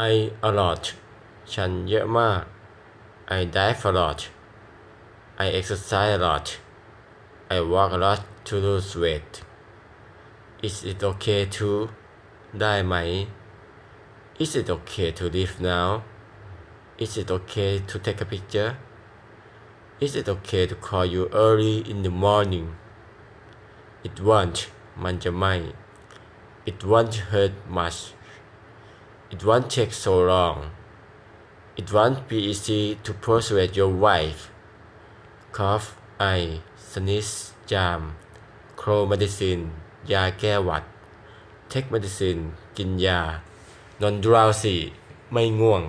I a lot ฉันเยอะมาก I dive a lot I exercise a lot I walk a lot to lose weight Is it okay to ได้ไหม Is it okay to leave now Is it okay to take a picture Is it okay to call you early in the morning It won't มันจะไม่ It won't hurt much It won't take so long It won't be easy to persuade your wife cough ไอ sneeze จาม cold medicine ยาแก้หวัด take medicine กินยา non drowsy ไม่ง่วง